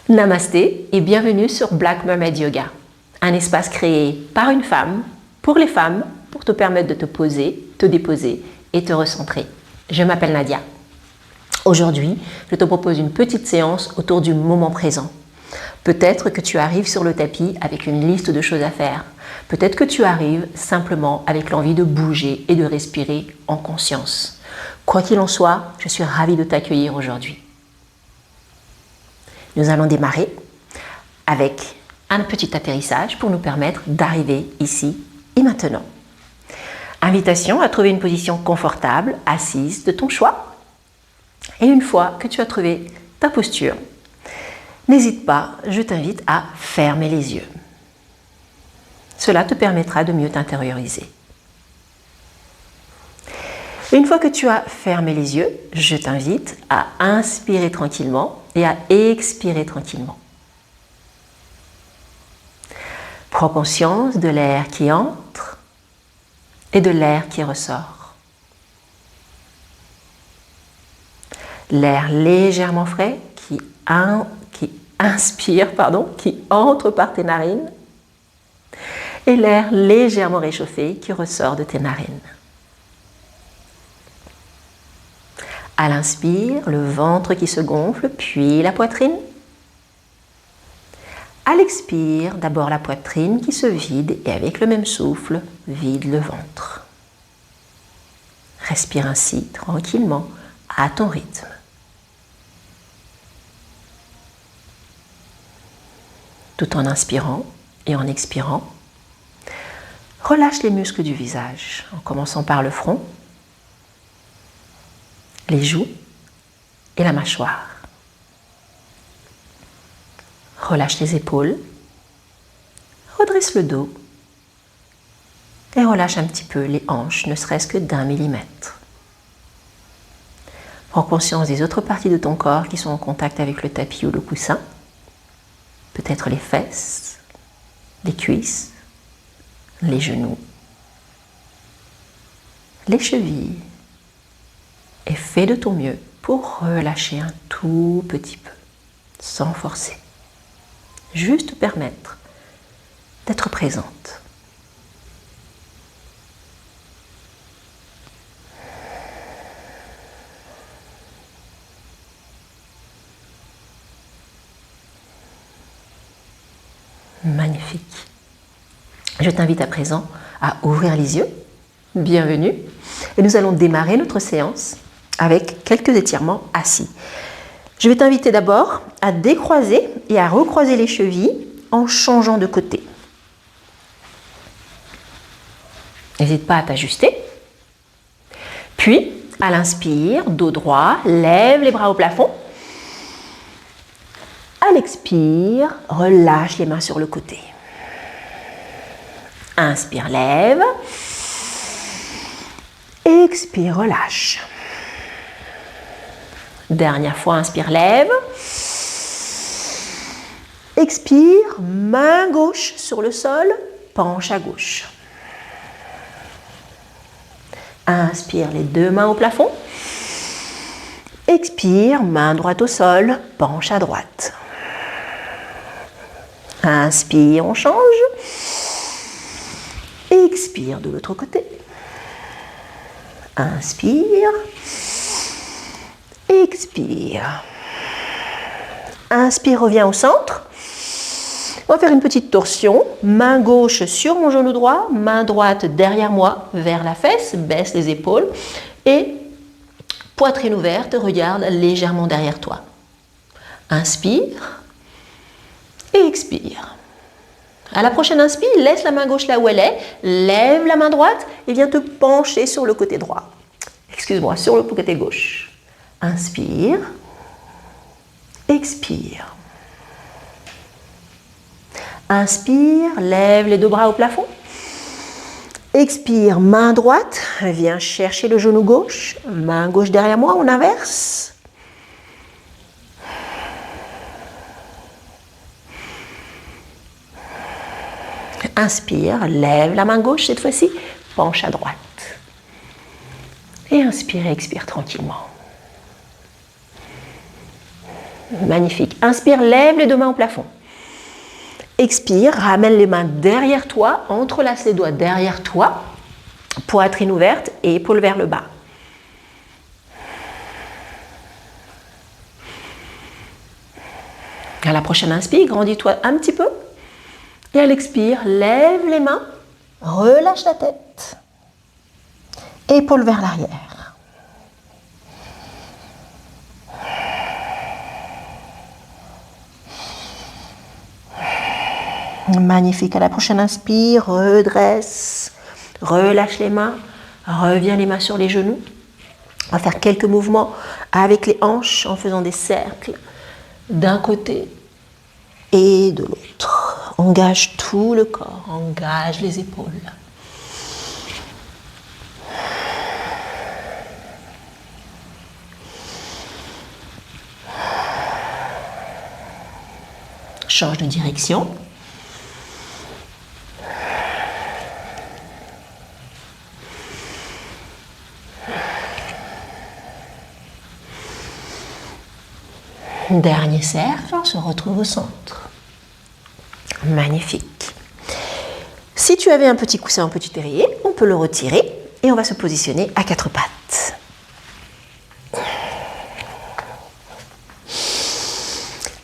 Namasté et bienvenue sur Black Mermaid Yoga, un espace créé par une femme, pour les femmes, pour te permettre de te poser, te déposer et te recentrer. Je m'appelle Nadia. Aujourd'hui, je te propose une petite séance autour du moment présent. Peut-être que tu arrives sur le tapis avec une liste de choses à faire. Peut-être que tu arrives simplement avec l'envie de bouger et de respirer en conscience. Quoi qu'il en soit, je suis ravie de t'accueillir aujourd'hui. Nous allons démarrer avec un petit atterrissage pour nous permettre d'arriver ici et maintenant. Invitation à trouver une position confortable, assise de ton choix. Et une fois que tu as trouvé ta posture, n'hésite pas, je t'invite à fermer les yeux. Cela te permettra de mieux t'intérioriser. Une fois que tu as fermé les yeux, je t'invite à inspirer tranquillement et à expirer tranquillement. Prends conscience de l'air qui entre et de l'air qui ressort. L'air légèrement frais qui entre par tes narines et l'air légèrement réchauffé qui ressort de tes narines. À l'inspire, le ventre qui se gonfle, puis la poitrine. À l'expire, d'abord la poitrine qui se vide et avec le même souffle, vide le ventre. Respire ainsi tranquillement à ton rythme. Tout en inspirant et en expirant, relâche les muscles du visage en commençant par le front, les joues et la mâchoire. Relâche les épaules, redresse le dos et relâche un petit peu les hanches, ne serait-ce que d'1 millimètre. Prends conscience des autres parties de ton corps qui sont en contact avec le tapis ou le coussin, peut-être les fesses, les cuisses, les genoux, les chevilles. Et fais de ton mieux pour relâcher un tout petit peu, sans forcer. Juste te permettre d'être présente. Magnifique. Je t'invite à présent à ouvrir les yeux. Bienvenue. Et nous allons démarrer notre séance avec quelques étirements assis. Je vais t'inviter d'abord à décroiser et à recroiser les chevilles en changeant de côté. N'hésite pas à t'ajuster. Puis, à l'inspire, dos droit, lève les bras au plafond. À l'expire, relâche les mains sur le côté. Inspire, lève. Expire, relâche. Dernière fois, inspire, lève. Expire, main gauche sur le sol, penche à gauche. Inspire, les deux mains au plafond. Expire, main droite au sol, penche à droite. Inspire, on change. Expire de l'autre côté. Inspire. Expire. Inspire, reviens au centre. On va faire une petite torsion. Main gauche sur mon genou droit, main droite derrière moi, vers la fesse, baisse les épaules et poitrine ouverte, regarde légèrement derrière toi. Inspire et expire. À la prochaine inspire, laisse la main gauche là où elle est, lève la main droite et viens te pencher sur le côté droit. Excuse-moi, sur le côté gauche. Inspire, expire. Inspire, lève les deux bras au plafond. Expire, main droite, viens chercher le genou gauche, main gauche derrière moi, on inverse. Inspire, lève la main gauche cette fois-ci, penche à droite. Et inspire et expire tranquillement. Magnifique. Inspire, lève les deux mains au plafond. Expire, ramène les mains derrière toi, entrelace les doigts derrière toi, poitrine ouverte et épaules vers le bas. À la prochaine inspire, grandis-toi un petit peu. Et à l'expire, lève les mains, relâche la tête, épaules vers l'arrière. Magnifique. À la prochaine inspire, redresse, relâche les mains, reviens les mains sur les genoux. On va faire quelques mouvements avec les hanches en faisant des cercles d'un côté et de l'autre. Engage tout le corps, engage les épaules. Change de direction. Dernier cercle, on se retrouve au centre. Magnifique. Si tu avais un petit coussin, un petit oreiller, on peut le retirer et on va se positionner à quatre pattes.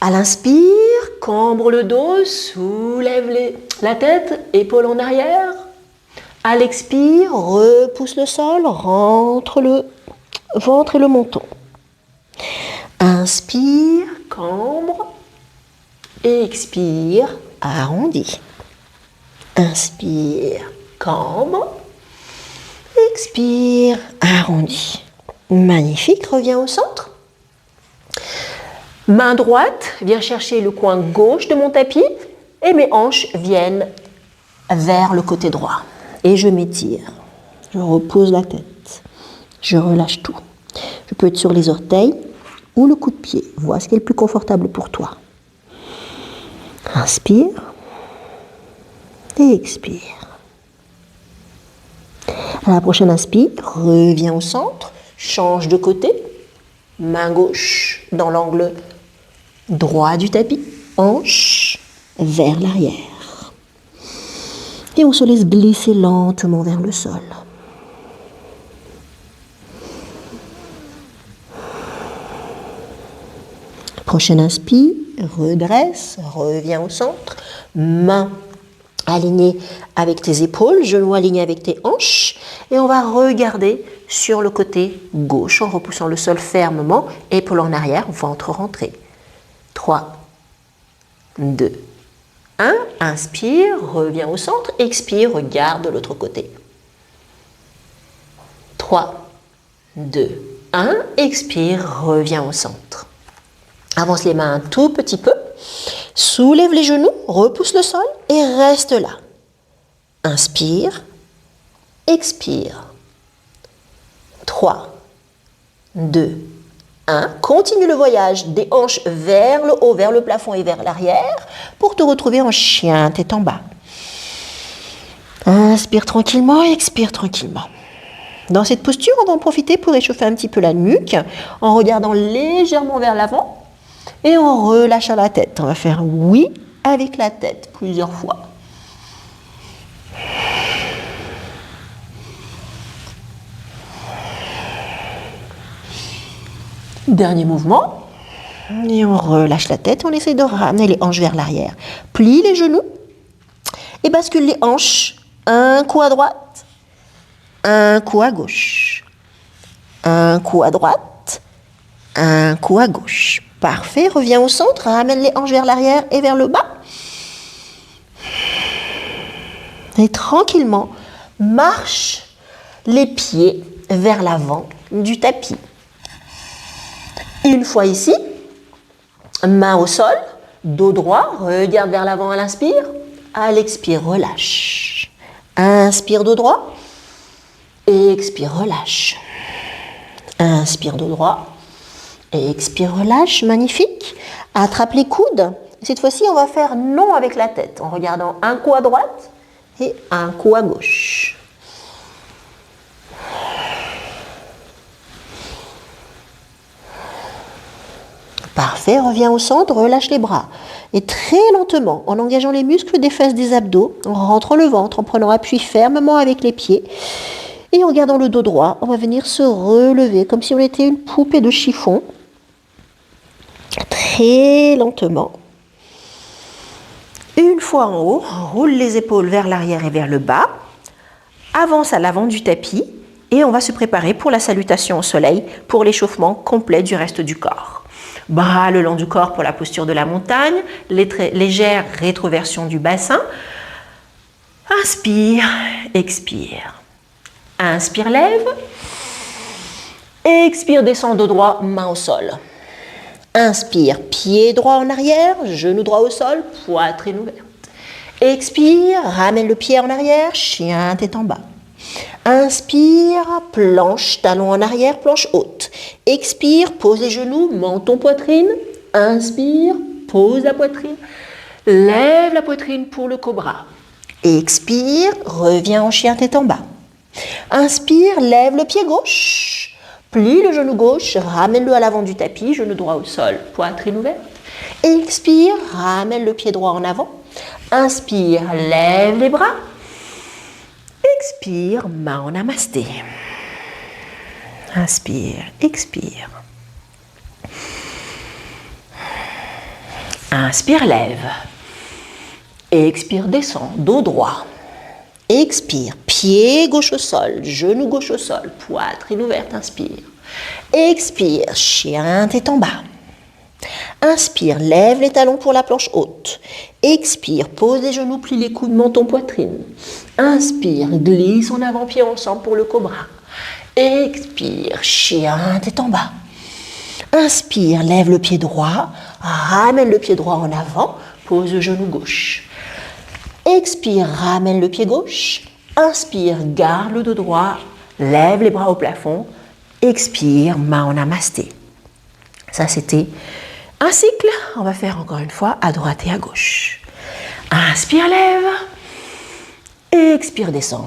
À l'inspire, cambre le dos, soulève la tête, épaules en arrière. À l'expire, repousse le sol, rentre le ventre et le menton. Inspire, cambre, expire, arrondi. Inspire, cambre, expire, arrondi. Magnifique, reviens au centre. Main droite, viens chercher le coin gauche de mon tapis et mes hanches viennent vers le côté droit. Et je m'étire, je repose la tête, je relâche tout. Je peux être sur les orteils ou le coup de pied. Vois ce qui est le plus confortable pour toi. Inspire et expire. À la prochaine inspire, reviens au centre, change de côté. Main gauche dans l'angle droit du tapis, hanche vers l'arrière. Et on se laisse glisser lentement vers le sol. Prochaine inspire, redresse, reviens au centre, main alignée avec tes épaules, genoux alignés avec tes hanches, et on va regarder sur le côté gauche en repoussant le sol fermement, épaules en arrière, ventre rentré. 3, 2, 1, inspire, reviens au centre, expire, regarde de l'autre côté. 3, 2, 1, expire, reviens au centre. Avance les mains un tout petit peu, soulève les genoux, repousse le sol et reste là. Inspire, expire. 3, 2, 1. Continue le voyage des hanches vers le haut, vers le plafond et vers l'arrière pour te retrouver en chien, tête en bas. Inspire tranquillement, expire tranquillement. Dans cette posture, on va en profiter pour échauffer un petit peu la nuque en regardant légèrement vers l'avant. Et on relâche à la tête. On va faire oui avec la tête plusieurs fois. Dernier mouvement. Et on relâche la tête. On essaie de ramener les hanches vers l'arrière. Plie les genoux et bascule les hanches. Un coup à droite, un coup à gauche. Un coup à droite, un coup à gauche. Parfait, reviens au centre, ramène les hanches vers l'arrière et vers le bas. Et tranquillement, marche les pieds vers l'avant du tapis. Une fois ici, main au sol, dos droit, regarde vers l'avant à l'inspire. À l'expire, relâche. Inspire dos droit et expire, relâche. Inspire dos droit. Et expire, relâche, magnifique. Attrape les coudes. Cette fois-ci, on va faire non avec la tête, en regardant un coup à droite et un coup à gauche. Parfait. Parfait, reviens au centre, relâche les bras. Et très lentement, en engageant les muscles des fesses des abdos, on rentre le ventre, en prenant appui fermement avec les pieds. Et en gardant le dos droit, on va venir se relever comme si on était une poupée de chiffon. Très lentement. Une fois en haut, on roule les épaules vers l'arrière et vers le bas. Avance à l'avant du tapis. Et on va se préparer pour la salutation au soleil, pour l'échauffement complet du reste du corps. Bras le long du corps pour la posture de la montagne, légère rétroversion du bassin. Inspire, expire. Inspire, lève. Expire, descend dos droit, main au sol. Inspire, pied droit en arrière, genou droit au sol, poitrine ouverte. Expire, ramène le pied en arrière, chien tête en bas. Inspire, planche, talon en arrière, planche haute. Expire, pose les genoux, menton, poitrine. Inspire, pose la poitrine. Lève la poitrine pour le cobra. Expire, reviens en chien tête en bas. Inspire, lève le pied gauche. Plie le genou gauche, ramène-le à l'avant du tapis, genou droit au sol, poitrine ouverte. Expire, ramène le pied droit en avant. Inspire, lève les bras. Expire, main en namasté. Inspire, expire. Inspire, lève. Expire, descend, dos droit. Expire, pied gauche au sol, genou gauche au sol, poitrine ouverte, inspire. Expire, chien tête en bas. Inspire, lève les talons pour la planche haute. Expire, pose les genoux, plie les coudes, menton, poitrine. Inspire, glisse en avant-pied ensemble pour le cobra. Expire, chien tête en bas. Inspire, lève le pied droit, ramène le pied droit en avant, pose le genou gauche. Expire, ramène le pied gauche. Inspire, garde le dos droit, lève les bras au plafond. Expire, main en namasté. Ça, c'était un cycle. On va faire encore une fois à droite et à gauche. Inspire, lève. Expire, descend.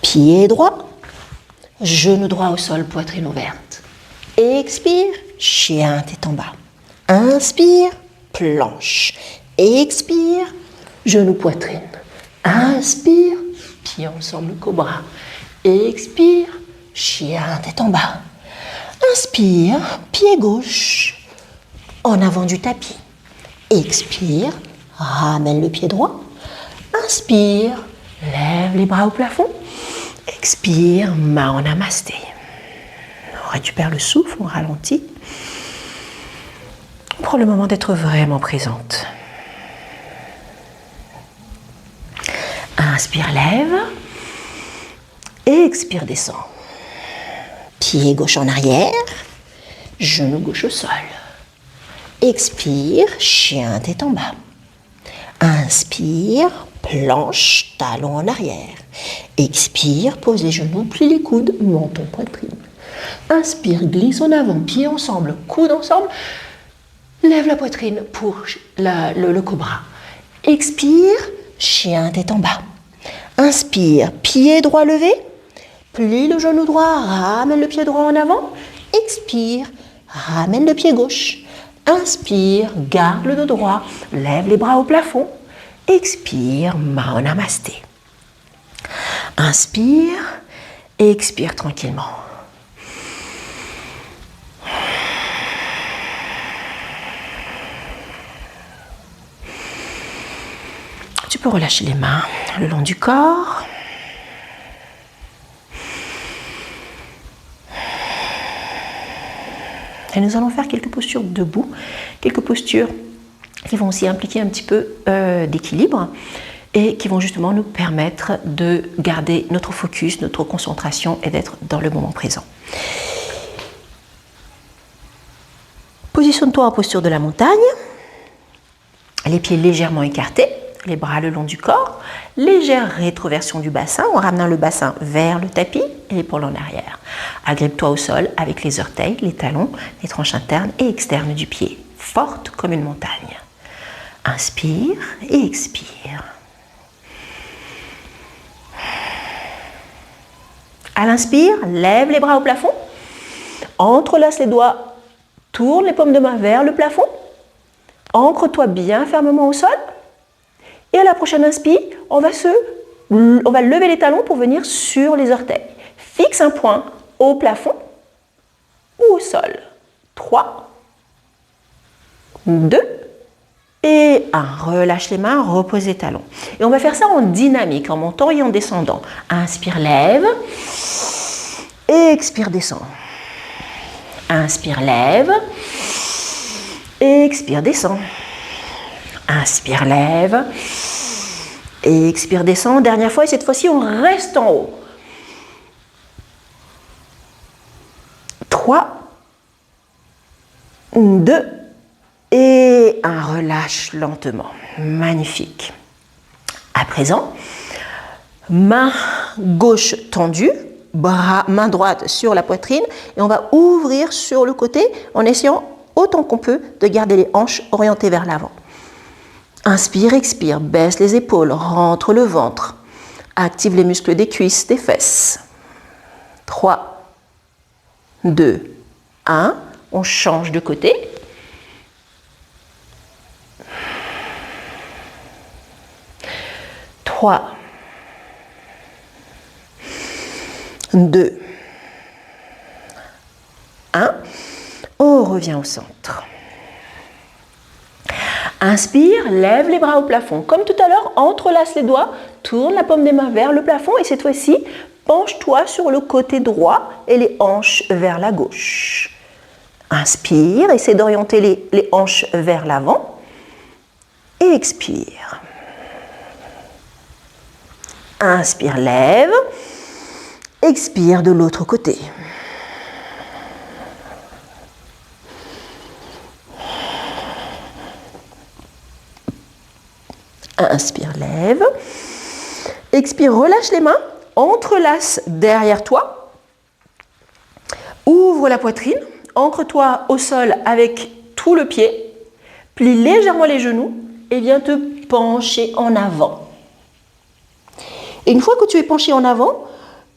Pied droit. Genou droit au sol, poitrine ouverte. Expire, chien tête en bas. Inspire, planche. Expire, genou, poitrine. Inspire, pied ensemble, cobra. Expire, chien tête en bas. Inspire, pied gauche, en avant du tapis. Expire, ramène le pied droit. Inspire, lève les bras au plafond. Expire, main en namasté. On récupère le souffle, on ralentit. On prend le moment d'être vraiment présente. Inspire, lève. Expire, descend. Pied gauche en arrière, genou gauche au sol. Expire, chien tête en bas. Inspire, planche, talon en arrière. Expire, pose les genoux, plie les coudes, menton, poitrine. Inspire, glisse en avant, pieds ensemble, coudes ensemble. Lève la poitrine pour le cobra. Expire, chien tête en bas. Inspire, pied droit levé. Plie le genou droit, ramène le pied droit en avant. Expire, ramène le pied gauche. Inspire, garde le dos droit, lève les bras au plafond. Expire, main en namasté. Inspire, expire tranquillement. Tu peux relâcher les mains le long du corps. Et nous allons faire quelques postures debout, quelques postures qui vont aussi impliquer un petit peu d'équilibre et qui vont justement nous permettre de garder notre focus, notre concentration et d'être dans le moment présent. Positionne-toi en posture de la montagne, les pieds légèrement écartés, les bras le long du corps, légère rétroversion du bassin en ramenant le bassin vers le tapis et l'épaule en arrière. Agrippe-toi au sol avec les orteils, les talons, les tranches internes et externes du pied, forte comme une montagne. Inspire et expire. À l'inspire, lève les bras au plafond, entrelace les doigts Tourne les paumes de main vers le plafond. Ancre-toi bien fermement au sol. Et à la prochaine inspire, on va lever les talons pour venir sur les orteils. Fixe un point au plafond ou au sol. 3, 2 et 1. Relâche les mains, repose les talons. Et on va faire ça en dynamique, en montant et en descendant. Inspire, lève. Expire, descend. Inspire, lève. Expire, descend. Inspire, lève. Expire, descend. Dernière fois, et cette fois-ci, on reste en haut. 3, 2 et 1. Relâche lentement. Magnifique. À présent, main gauche tendue, main droite sur la poitrine et on va ouvrir sur le côté en essayant autant qu'on peut de garder les hanches orientées vers l'avant. Inspire, expire, baisse les épaules, rentre le ventre, active les muscles des cuisses, des fesses. 3, 2, 1, on change de côté. 3, 2, 1, on revient au centre. Inspire, lève les bras au plafond. Comme tout à l'heure, entrelace les doigts, tourne la paume des mains vers le plafond et cette fois-ci, penche-toi sur le côté droit et les hanches vers la gauche. Inspire, essaie d'orienter les hanches vers l'avant et expire. Inspire, lève. Expire de l'autre côté. Inspire, lève. Expire, relâche les mains. Entrelace derrière toi. Ouvre la poitrine. Ancre-toi au sol avec tout le pied. Plie légèrement les genoux et viens te pencher en avant. Et une fois que tu es penché en avant,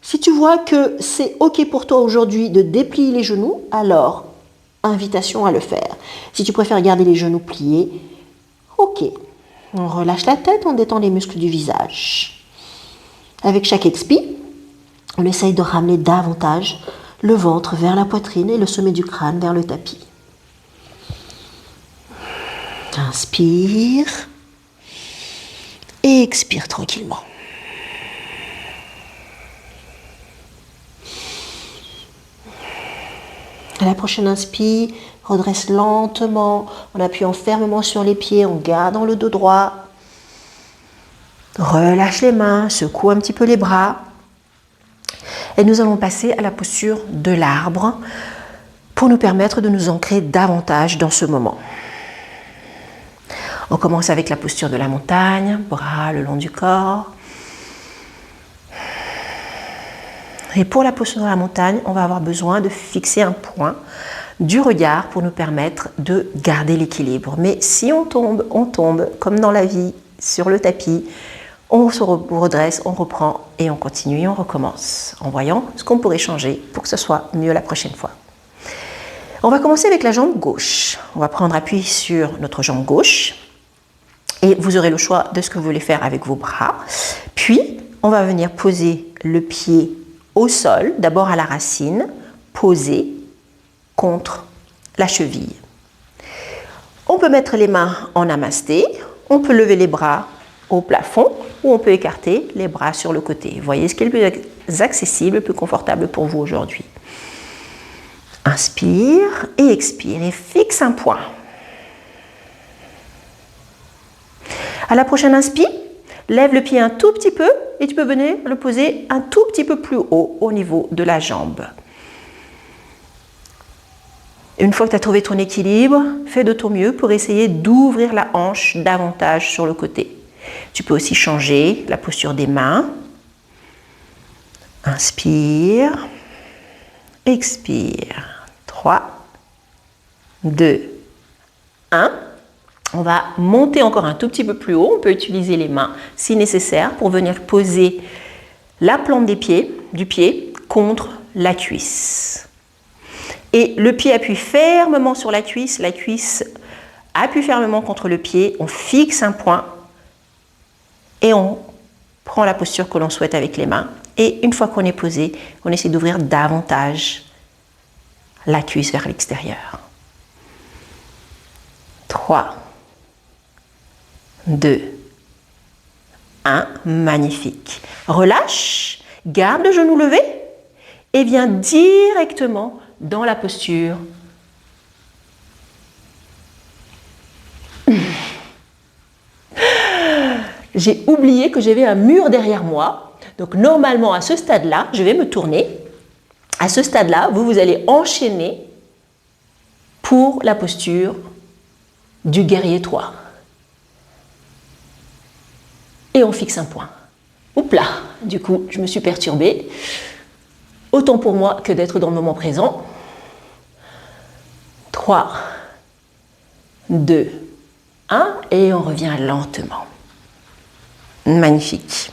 si tu vois que c'est OK pour toi aujourd'hui de déplier les genoux, alors invitation à le faire. Si tu préfères garder les genoux pliés, OK. On relâche la tête, on détend les muscles du visage. Avec chaque expire, on essaye de ramener davantage le ventre vers la poitrine et le sommet du crâne vers le tapis. Inspire et expire tranquillement. À la prochaine inspire, redresse lentement en appuyant fermement sur les pieds, en gardant le dos droit. Relâche les mains, secoue un petit peu les bras. Et nous allons passer à la posture de l'arbre pour nous permettre de nous ancrer davantage dans ce moment. On commence avec la posture de la montagne, bras le long du corps. Et pour la posture de la montagne, on va avoir besoin de fixer un point du regard pour nous permettre de garder l'équilibre. Mais si on tombe, comme dans la vie, sur le tapis, on se redresse, on reprend et on continue et on recommence en voyant ce qu'on pourrait changer pour que ce soit mieux la prochaine fois. On va commencer avec la jambe gauche. On va prendre appui sur notre jambe gauche et vous aurez le choix de ce que vous voulez faire avec vos bras. Puis, on va venir poser le pied au sol, d'abord à la racine, posé contre la cheville. On peut mettre les mains en namasté, on peut lever les bras au plafond ou on peut écarter les bras sur le côté. Voyez ce qui est le plus accessible, le plus confortable pour vous aujourd'hui. Inspire et expire et fixe un point. À la prochaine inspire, lève le pied un tout petit peu et tu peux venir le poser un tout petit peu plus haut au niveau de la jambe. Une fois que tu as trouvé ton équilibre, fais de ton mieux pour essayer d'ouvrir la hanche davantage sur le côté. Tu peux aussi changer la posture des mains. Inspire, expire. 3, 2, 1. On va monter encore un tout petit peu plus haut. On peut utiliser les mains si nécessaire pour venir poser la plante du pied contre la cuisse. Et le pied appuie fermement sur la cuisse appuie fermement contre le pied, on fixe un point et on prend la posture que l'on souhaite avec les mains. Et une fois qu'on est posé, on essaie d'ouvrir davantage la cuisse vers l'extérieur. 3, 2, 1, magnifique. Relâche, garde le genou levé et viens directement dans la posture. J'ai oublié que j'avais un mur derrière moi. Donc normalement, à ce stade-là, je vais me tourner. À ce stade-là, vous allez enchaîner pour la posture du guerrier 3. Et on fixe un point. Oups là, du coup, je me suis perturbée. Autant pour moi que d'être dans le moment présent. 3, 2, 1, et on revient lentement. Magnifique.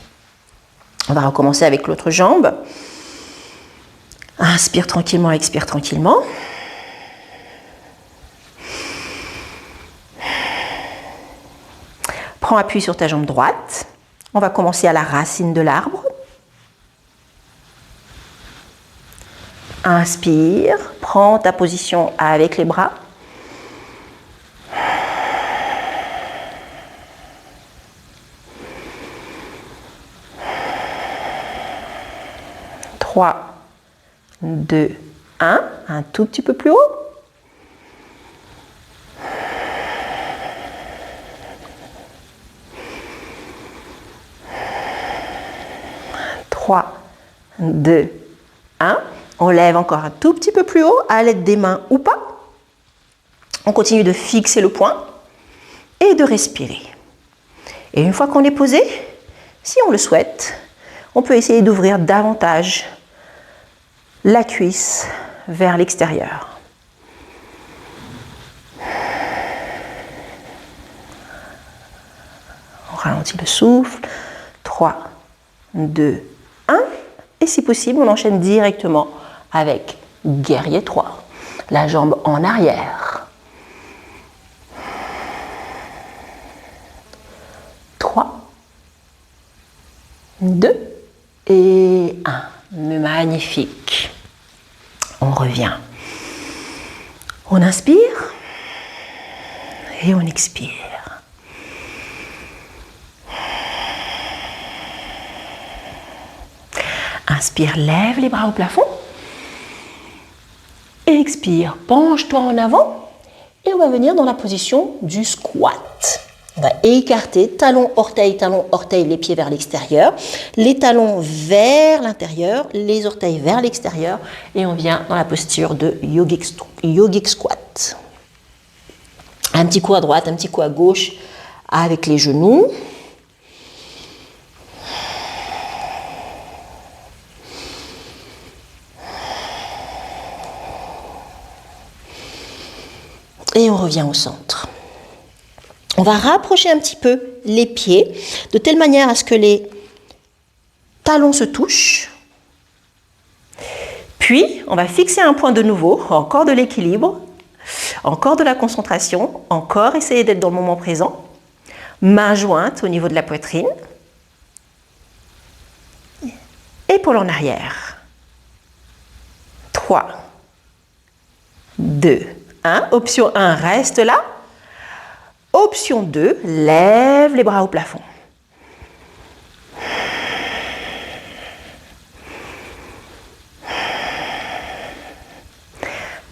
On va recommencer avec l'autre jambe. Inspire tranquillement, expire tranquillement. Prends appui sur ta jambe droite. On va commencer à la racine de l'arbre. Inspire, prends ta position avec les bras. Trois, 2, 1, un tout petit peu plus haut. 3, 2, 1. On lève encore un tout petit peu plus haut à l'aide des mains ou pas. On continue de fixer le point et de respirer. Et une fois qu'on est posé, si on le souhaite, on peut essayer d'ouvrir davantage la cuisse vers l'extérieur. On ralentit le souffle. 3, 2, 1. Et si possible, on enchaîne directement avec guerrier 3. La jambe en arrière. 3, 2 et 1. Magnifique. On revient. On inspire et on expire. Inspire, lève les bras au plafond. Expire, penche-toi en avant et on va venir dans la position du squat. On va écarter talon, orteil, les pieds vers l'extérieur, les talons vers l'intérieur, les orteils vers l'extérieur et on vient dans la posture de yogic squat. Un petit coup à droite, un petit coup à gauche avec les genoux. Et on revient au centre. On va rapprocher un petit peu les pieds de telle manière à ce que les talons se touchent. Puis, on va fixer un point de nouveau, encore de l'équilibre, encore de la concentration, encore essayer d'être dans le moment présent. Mains jointes au niveau de la poitrine. Épaule en arrière. 3, 2, 1. Option 1, reste là. Option 2, lève les bras au plafond.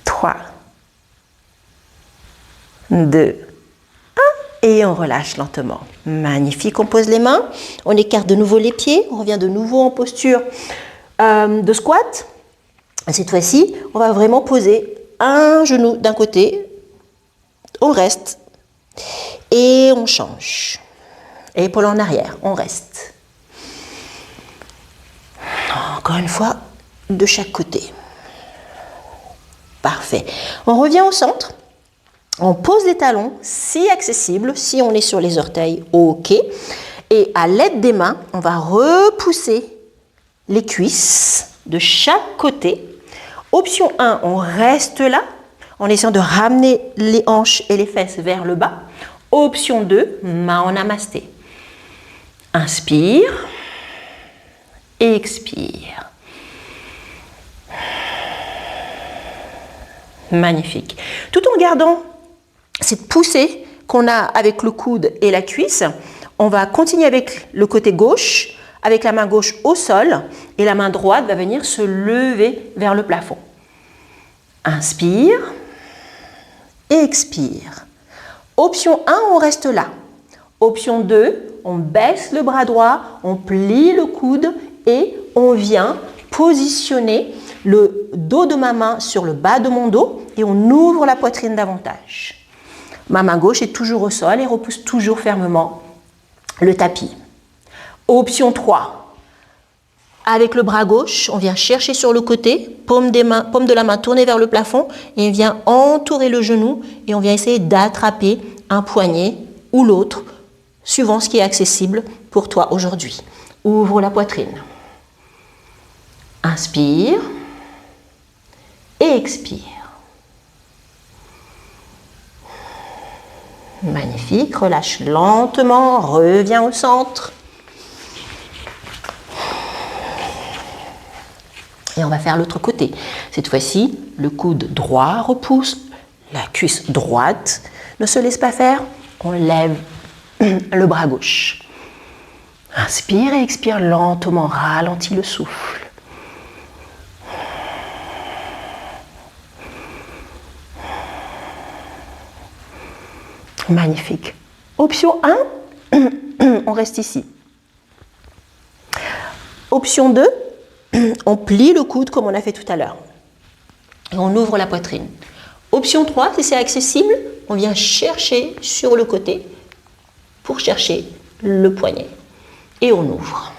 Trois, 2, 1. Et on relâche lentement. Magnifique, on pose les mains. On écarte de nouveau les pieds. On revient de nouveau en posture de squat. Cette fois-ci, on va vraiment poser un genou d'un côté. On reste. Et on change. Épaule en arrière, on reste. Encore une fois, de chaque côté. Parfait. On revient au centre. On pose les talons, si accessible. Si on est sur les orteils, ok. Et à l'aide des mains, on va repousser les cuisses de chaque côté Option 1, on reste là, en essayant de ramener les hanches et les fesses vers le bas. Option 2, main en namasté. Inspire, expire. Magnifique. Tout en gardant cette poussée qu'on a avec le coude et la cuisse, on va continuer avec le côté gauche, avec la main gauche au sol, et la main droite va venir se lever vers le plafond. Inspire, expire. Option 1, on reste là. Option 2, on baisse le bras droit, on plie le coude et on vient positionner le dos de ma main sur le bas de mon dos et on ouvre la poitrine davantage. Ma main gauche est toujours au sol et repousse toujours fermement le tapis. Option 3. Avec le bras gauche, on vient chercher sur le côté, paume de la main tournée vers le plafond et on vient entourer le genou et on vient essayer d'attraper un poignet ou l'autre, suivant ce qui est accessible pour toi aujourd'hui. Ouvre la poitrine. Inspire et expire. Magnifique, relâche lentement, reviens au centre. Et on va faire l'autre côté. Cette fois-ci, le coude droit repousse, la cuisse droite ne se laisse pas faire. On lève le bras gauche. Inspire et expire lentement, ralentis le souffle. Magnifique. Option 1, on reste ici. Option 2, on plie le coude comme on a fait tout à l'heure. Et on ouvre la poitrine. Option 3, si c'est accessible, on vient chercher sur le côté pour chercher le poignet. Et on ouvre.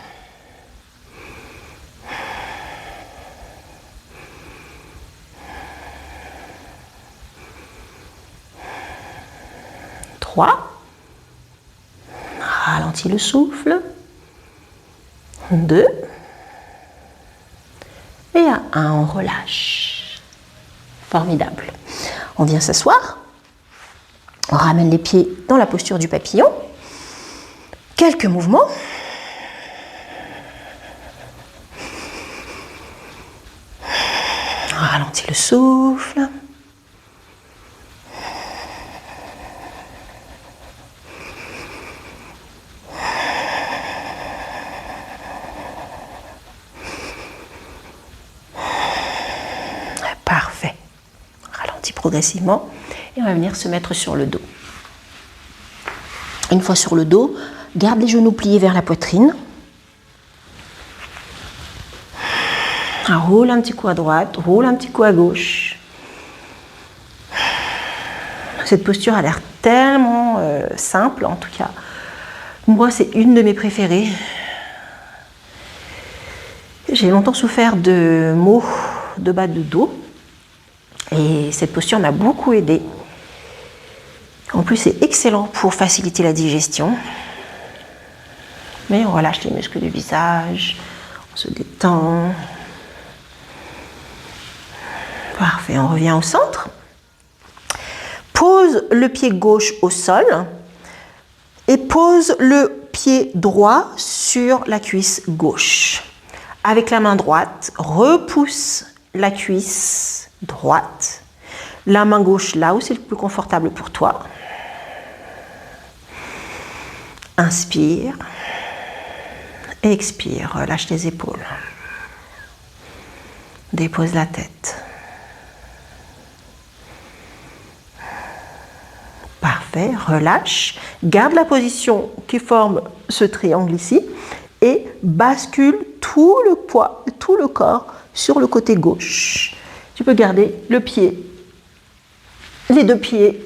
Ralentis le souffle. 2. Et à 1, on relâche. Formidable. On vient s'asseoir. On ramène les pieds dans la posture du papillon. Quelques mouvements. Ralentis le souffle. Parfait. Ralentis progressivement et on va venir se mettre sur le dos. Une fois sur le dos, garde les genoux pliés vers la poitrine. Roule un petit coup à droite, roule un petit coup à gauche. Cette posture a l'air tellement simple, en tout cas. Moi, c'est une de mes préférées. J'ai longtemps souffert de maux de bas de dos. Et cette posture m'a beaucoup aidée. En plus, c'est excellent pour faciliter la digestion. Mais on relâche les muscles du visage, on se détend. Parfait, on revient au centre. Pose le pied gauche au sol et pose le pied droit sur la cuisse gauche. Avec la main droite, repousse la cuisse droite. La main gauche là où c'est le plus confortable pour toi. Inspire. Expire. Relâche les épaules. Dépose la tête. Parfait. Relâche. Garde la position qui forme ce triangle ici et bascule tout le poids, tout le corps sur le côté gauche. Tu peux garder le pied, les deux pieds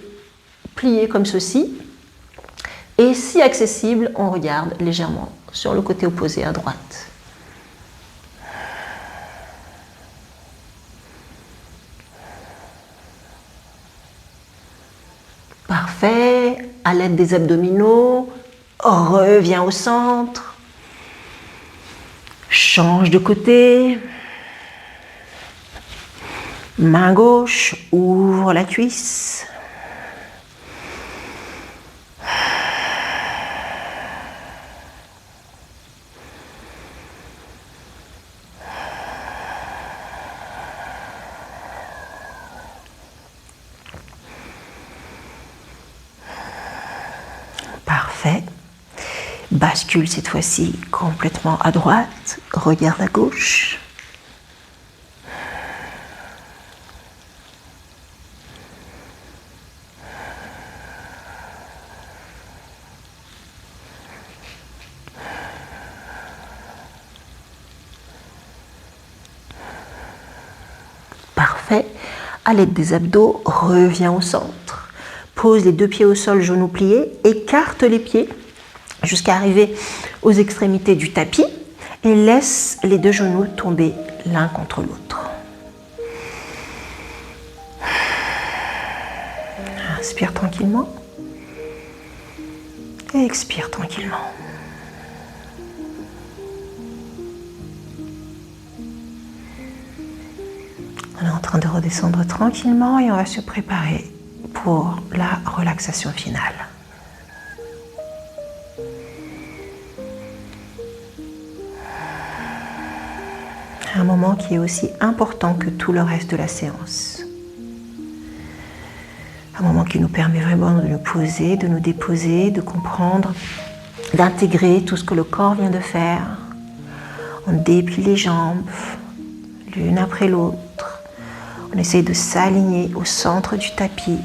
pliés comme ceci. Et si accessible, on regarde légèrement sur le côté opposé à droite. Parfait. À l'aide des abdominaux, reviens au centre. Change de côté. Main gauche, ouvre la cuisse. Parfait. Bascule cette fois-ci complètement à droite. Regarde à gauche. Parfait. À l'aide des abdos, reviens au centre. Pose les deux pieds au sol, genoux pliés. Écarte les pieds jusqu'à arriver aux extrémités du tapis et laisse les deux genoux tomber l'un contre l'autre. Inspire tranquillement. Et expire tranquillement. On est en train de redescendre tranquillement et on va se préparer pour la relaxation finale. Un moment qui est aussi important que tout le reste de la séance. Un moment qui nous permet vraiment de nous poser, de nous déposer, de comprendre, d'intégrer tout ce que le corps vient de faire. On déplie les jambes, l'une après l'autre. On essaye de s'aligner au centre du tapis,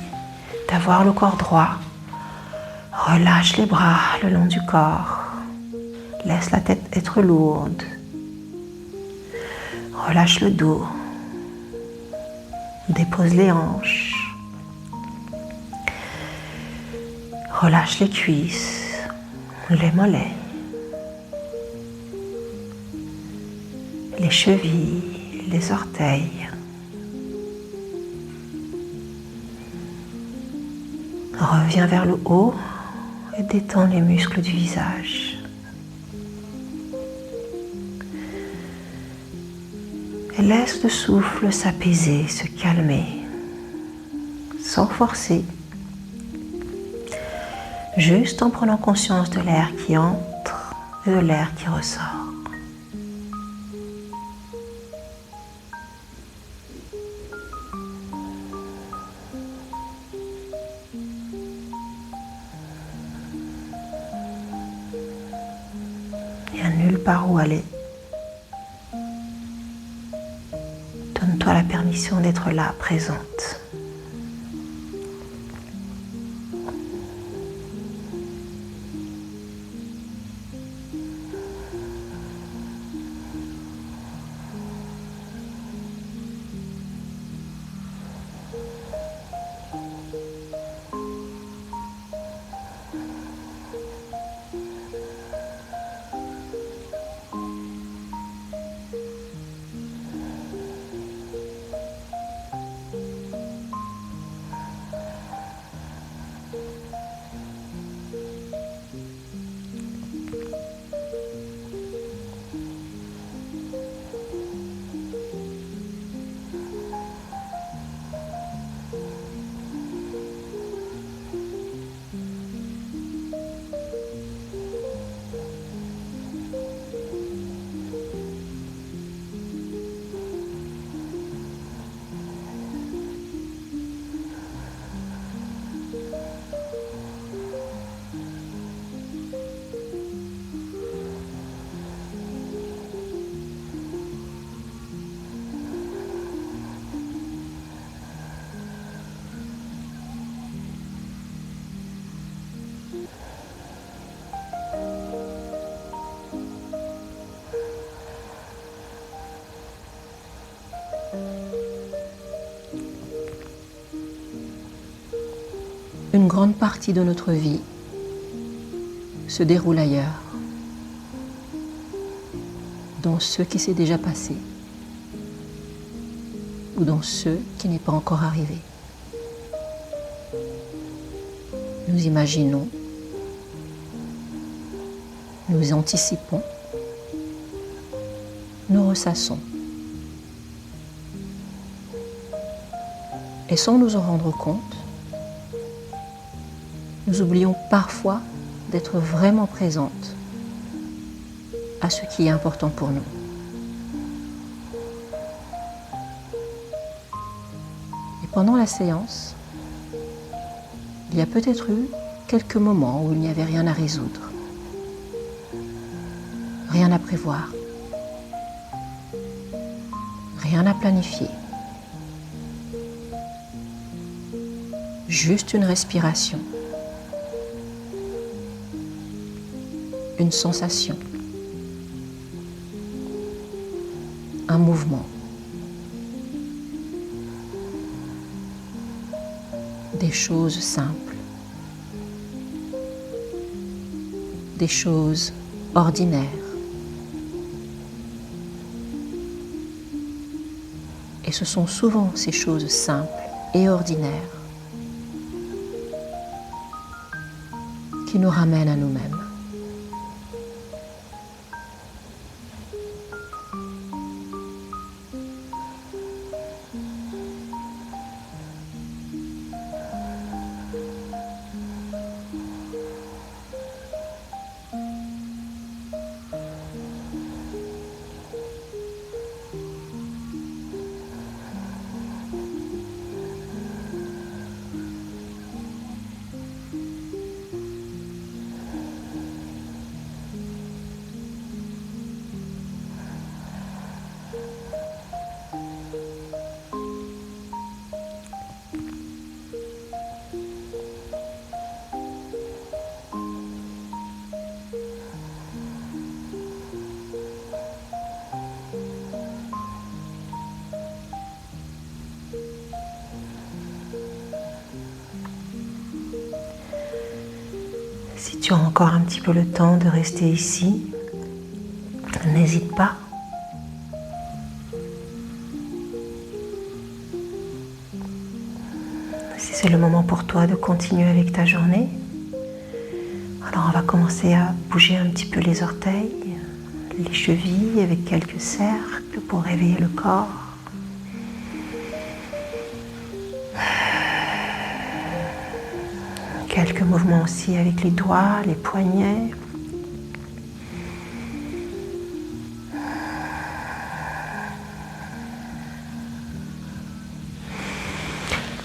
d'avoir le corps droit. Relâche les bras le long du corps. Laisse la tête être lourde. Relâche le dos. Dépose les hanches. Relâche les cuisses, les mollets, les chevilles, les orteils. Reviens vers le haut et détends les muscles du visage. Et laisse le souffle s'apaiser, se calmer, sans forcer. Juste en prenant conscience de l'air qui entre et de l'air qui ressort. Il n'y a nulle part où aller. Donne-toi la permission d'être là, présente. Une grande partie de notre vie se déroule ailleurs, dans ce qui s'est déjà passé ou dans ce qui n'est pas encore arrivé. Nous imaginons, nous anticipons, nous ressassons. Et sans nous en rendre compte, nous oublions parfois d'être vraiment présentes à ce qui est important pour nous. Et pendant la séance, il y a peut-être eu quelques moments où il n'y avait rien à résoudre, rien à prévoir, rien à planifier. Juste une respiration, une sensation, un mouvement, des choses simples, des choses ordinaires. Et ce sont souvent ces choses simples et ordinaires qui nous ramènent à nous-mêmes. Si tu as encore un petit peu le temps de rester ici, n'hésite pas. Si c'est le moment pour toi de continuer avec ta journée, alors on va commencer à bouger un petit peu les orteils, les chevilles avec quelques cercles pour réveiller le corps. Quelques mouvements aussi avec les doigts, les poignets.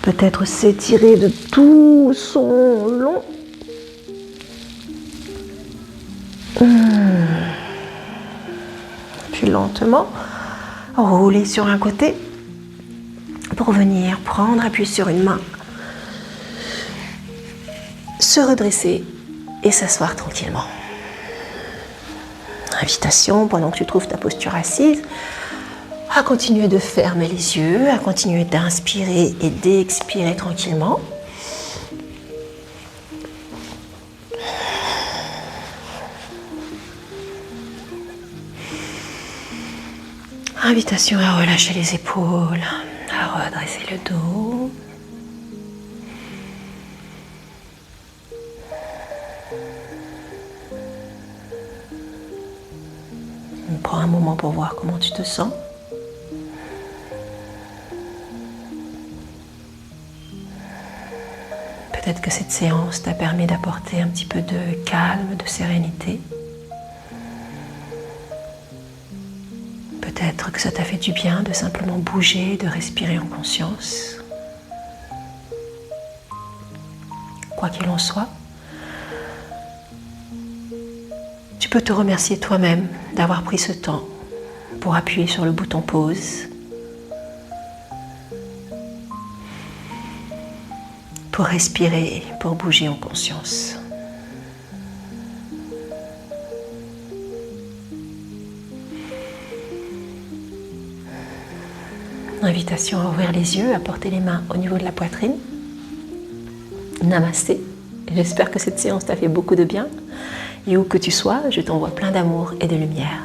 Peut-être s'étirer de tout son long. Puis lentement, rouler sur un côté pour venir prendre appui sur une main. Se redresser et s'asseoir tranquillement. Invitation, pendant que tu trouves ta posture assise, à continuer de fermer les yeux, à continuer d'inspirer et d'expirer tranquillement. Invitation à relâcher les épaules, à redresser le dos. Prends un moment pour voir comment tu te sens. Peut-être que cette séance t'a permis d'apporter un petit peu de calme, de sérénité. Peut-être que ça t'a fait du bien de simplement bouger, de respirer en conscience. Quoi qu'il en soit, tu peux te remercier toi-même d'avoir pris ce temps pour appuyer sur le bouton pause, pour respirer, pour bouger en conscience. Invitation à ouvrir les yeux, à porter les mains au niveau de la poitrine. Namasté. J'espère que cette séance t'a fait beaucoup de bien. Et où que tu sois, je t'envoie plein d'amour et de lumière.